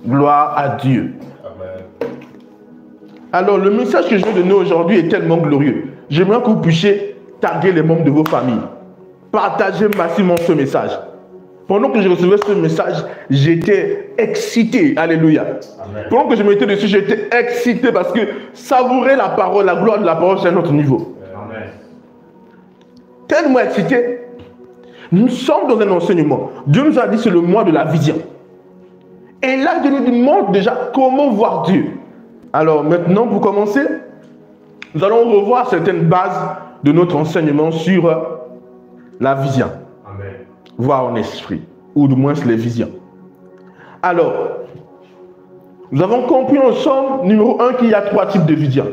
Gloire à Dieu. Amen. Alors, le message que je vais donner aujourd'hui est tellement glorieux. J'aimerais que vous puissiez taguer les membres de vos familles. Partagez massivement ce message. Pendant que je recevais ce message, j'étais excité. Alléluia. Amen. Pendant que je mettais dessus, j'étais excité parce que savourer la parole, la gloire de la parole, c'est un autre niveau. Amen. Tellement excité. Nous sommes dans un enseignement. Dieu nous a dit c'est le mois de la vision. Et là, Dieu nous montre déjà comment voir Dieu. Alors maintenant, pour commencer, nous allons revoir certaines bases de notre enseignement sur la vision. Amen. Voir en esprit, ou du moins les visions. Alors, nous avons compris ensemble, numéro 1, qu'il y a 3 types de visions.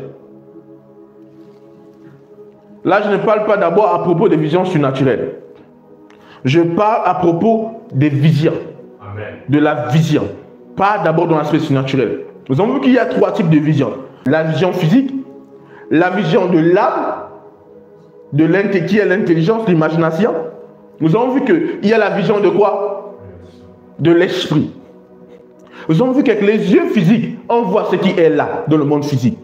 Là, je ne parle pas d'abord à propos des visions surnaturelles. Je parle à propos des visions. Amen. De la vision. Pas d'abord dans l'aspect surnaturel. Nous avons vu qu'il y a 3 types de visions. La vision physique, la vision de l'âme, qui est l'intelligence, l'imagination. Nous avons vu qu'il y a la vision de quoi? De l'esprit. Nous avons vu qu'avec les yeux physiques, on voit ce qui est là, dans le monde physique.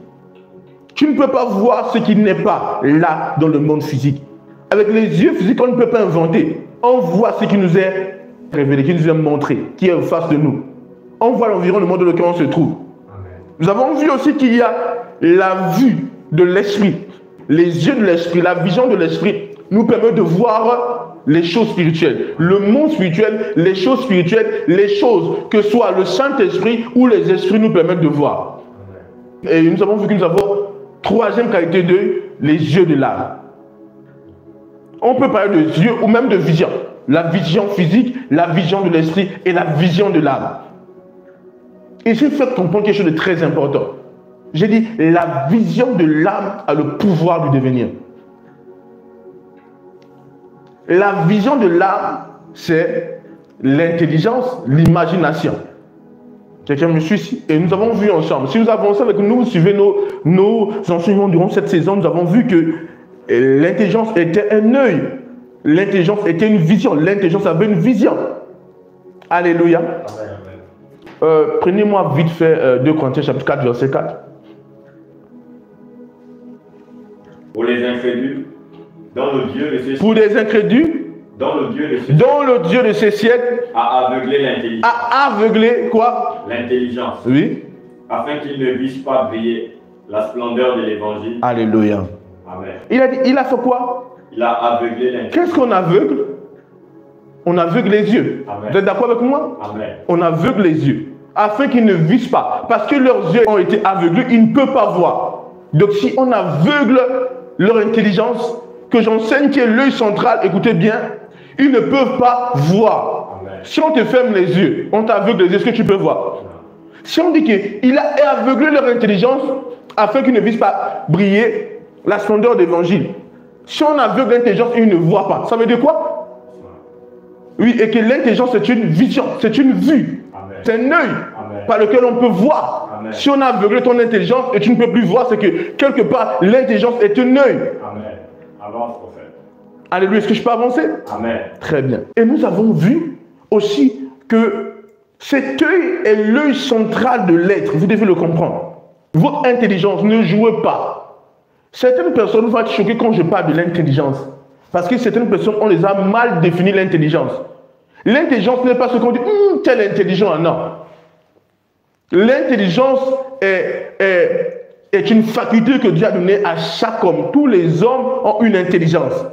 Tu ne peux pas voir ce qui n'est pas là, dans le monde physique. Avec les yeux physiques, on ne peut pas inventer. On voit ce qui nous est révélé, qui nous est montré, qui est en face de nous. On voit l'environnement dans lequel on se trouve. Amen. Nous avons vu aussi qu'il y a la vue de l'esprit. Les yeux de l'esprit, la vision de l'esprit nous permet de voir les choses spirituelles. Le monde spirituel, les choses spirituelles, les choses que soit le Saint-Esprit ou les esprits nous permettent de voir. Amen. Et nous avons vu que nous avons 3e qualité d'œil, les yeux de l'âme. On peut parler de yeux ou même de vision. La vision physique, la vision de l'esprit et la vision de l'âme. Et j'ai fait comprendre quelque chose de très important. J'ai dit, la vision de l'âme a le pouvoir du devenir. La vision de l'âme, c'est l'intelligence, l'imagination. Quelqu'un me suit ici? Et nous avons vu ensemble. Si nous avançons avec nous, vous suivez nos enseignements durant cette saison, nous avons vu que l'intelligence était un œil. L'intelligence était une vision. L'intelligence avait une vision. Alléluia. Amen. Prenez-moi vite fait 2 Corinthiens chapitre 4, verset 4. Pour les incrédules, dans le Dieu de ces Pour les incrédules, dans le Dieu de ces dont le Dieu de ces siècles a aveuglé l'intelligence. a aveuglé quoi? L'intelligence. Oui. Afin qu'ils ne puissent pas briller la splendeur de l'évangile. Alléluia. Amen. Il a fait quoi? Il a aveuglé l'intelligence. Qu'est-ce qu'on aveugle? On aveugle les yeux. Amen. Vous êtes d'accord avec moi? Amen. On aveugle les yeux. Afin qu'ils ne visent pas. Parce que leurs yeux ont été aveuglés, ils ne peuvent pas voir. Donc si on aveugle leur intelligence, que j'enseigne qui est l'œil central, écoutez bien, ils ne peuvent pas voir. Amen. Si on te ferme les yeux, on t'aveugle les yeux, est-ce que tu peux voir? Si on dit qu'il a aveuglé leur intelligence afin qu'ils ne puissent pas briller la splendeur de l'évangile. Si on aveugle l'intelligence, ils ne voient pas. Ça veut dire quoi? Oui, et que l'intelligence c'est une vision, c'est une vue. C'est un œil par lequel on peut voir. Amen. Si on a aveuglé ton intelligence et tu ne peux plus voir, c'est que quelque part l'intelligence est un œil. Amen. Avance, prophète. Alléluia, est-ce que je peux avancer? Amen. Très bien. Et nous avons vu aussi que cet œil est l'œil central de l'être. Vous devez le comprendre. Votre intelligence, ne jouez pas. Certaines personnes vont être choquées quand je parle de l'intelligence. Parce que certaines personnes, on les a mal défini l'intelligence. L'intelligence n'est pas ce qu'on dit, tel intelligent, non. L'intelligence est une faculté que Dieu a donnée à chaque homme. Tous les hommes ont une intelligence.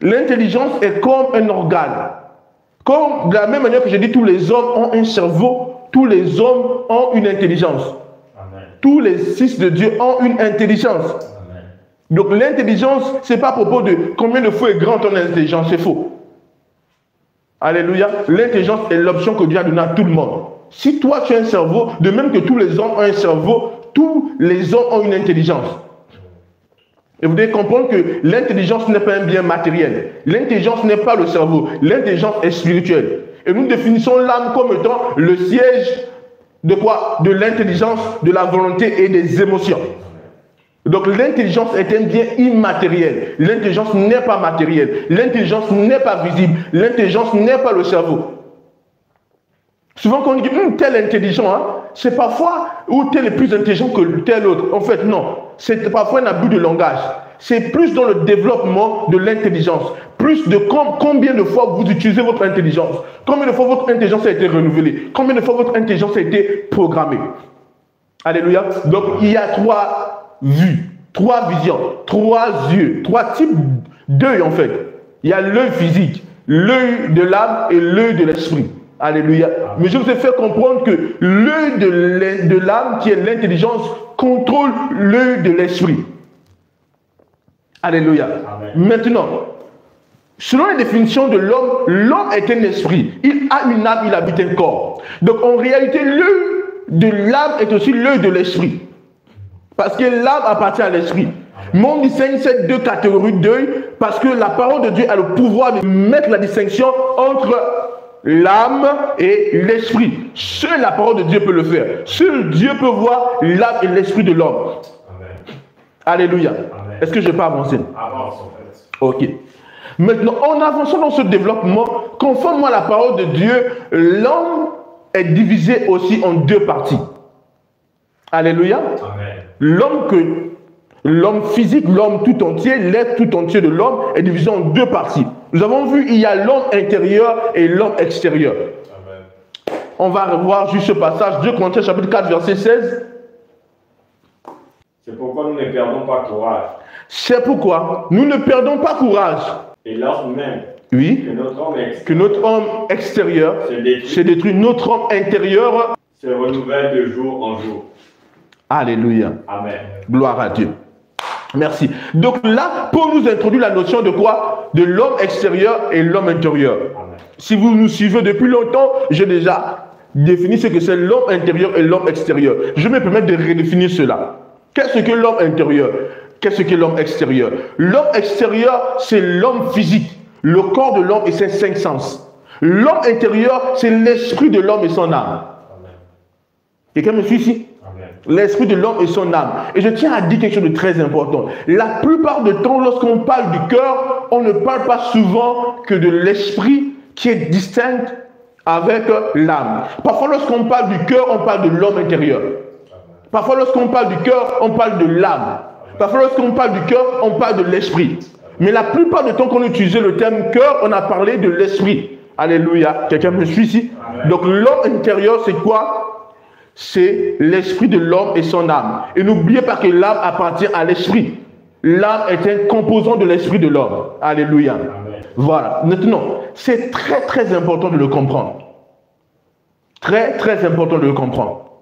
L'intelligence est comme un organe. Comme de la même manière que je dis, tous les hommes ont un cerveau, tous les hommes ont une intelligence. Amen. Tous les fils de Dieu ont une intelligence. Amen. Donc l'intelligence, ce n'est pas à propos de combien de fois est grand ton intelligence, c'est faux. Alléluia. L'intelligence est l'option que Dieu a donnée à tout le monde. Si toi tu as un cerveau, de même que tous les hommes ont un cerveau, tous les hommes ont une intelligence. Et vous devez comprendre que l'intelligence n'est pas un bien matériel. L'intelligence n'est pas le cerveau. L'intelligence est spirituelle. Et nous définissons l'âme comme étant le siège de quoi? De l'intelligence, de la volonté et des émotions. Donc l'intelligence est un bien immatériel. L'intelligence n'est pas matérielle. L'intelligence n'est pas visible. L'intelligence n'est pas le cerveau. Souvent, quand on dit tel est intelligent, hein, c'est parfois ou tel est plus intelligent que tel autre. En fait, non. C'est parfois un abus de langage. C'est plus dans le développement de l'intelligence. Plus de combien de fois vous utilisez votre intelligence. Combien de fois votre intelligence a été renouvelée. Combien de fois votre intelligence a été programmée. Alléluia. Donc, il y a 3 vues, 3 visions, 3 yeux, 3 types d'œil en fait. Il y a l'œil physique, l'œil de l'âme et l'œil de l'esprit. Alléluia. Mais je vous ai fait comprendre que l'œil de l'âme, qui est l'intelligence, contrôle l'œil de l'esprit. Alléluia. Amen. Maintenant, selon la définition de l'homme, l'homme est un esprit. Il a une âme, il habite un corps. Donc en réalité, l'œil de l'âme est aussi l'œil de l'esprit. Parce que l'âme appartient à l'esprit. Mais on distingue ces 2 catégories d'œil parce que la parole de Dieu a le pouvoir de mettre la distinction entre l'âme et l'esprit. Seule la parole de Dieu peut le faire. Seul Dieu peut voir l'âme et l'esprit de l'homme. Alléluia. Est-ce que je peux avancer? Avance en fait. Ok. Maintenant, en avançant dans ce développement, conformément à la parole de Dieu, l'homme est divisé aussi en 2 parties. Alléluia. L'homme physique, l'homme tout entier, l'être tout entier de l'homme est divisé en 2 parties. Nous avons vu, il y a l'homme intérieur et l'homme extérieur. Amen. On va revoir juste ce passage, 2 Corinthiens chapitre 4, verset 16. C'est pourquoi nous ne perdons pas courage. C'est pourquoi nous ne perdons pas courage. Et lorsque même oui, que notre homme extérieur se détruit, notre homme intérieur se renouvelle de jour en jour. Alléluia. Amen. Gloire à Dieu. Merci. Donc là, pour nous introduire la notion de quoi? De l'homme extérieur et l'homme intérieur. Amen. Si vous nous suivez depuis longtemps, j'ai déjà défini ce que c'est l'homme intérieur et l'homme extérieur. Je me permets de redéfinir cela. Qu'est-ce que l'homme intérieur? Qu'est-ce que l'homme extérieur? L'homme extérieur, c'est l'homme physique, le corps de l'homme et ses 5 sens. L'homme intérieur, c'est l'esprit de l'homme et son âme. Quelqu'un me suit ici? L'esprit de l'homme et son âme. Et je tiens à dire quelque chose de très important. La plupart du temps, lorsqu'on parle du cœur, on ne parle pas souvent que de l'esprit qui est distinct avec l'âme. Parfois, lorsqu'on parle du cœur, on parle de l'homme intérieur. Parfois, lorsqu'on parle du cœur, on parle de l'âme. Parfois, lorsqu'on parle du cœur, on parle de l'esprit. Mais la plupart du temps qu'on utilisait le terme cœur, on a parlé de l'esprit. Alléluia. Quelqu'un me suit ici? Donc, l'homme intérieur, c'est quoi? C'est l'esprit de l'homme et son âme. Et n'oubliez pas que l'âme appartient à l'esprit. L'âme est un composant de l'esprit de l'homme. Alléluia. Amen. Voilà. Maintenant, c'est très très important de le comprendre. Très très important de le comprendre.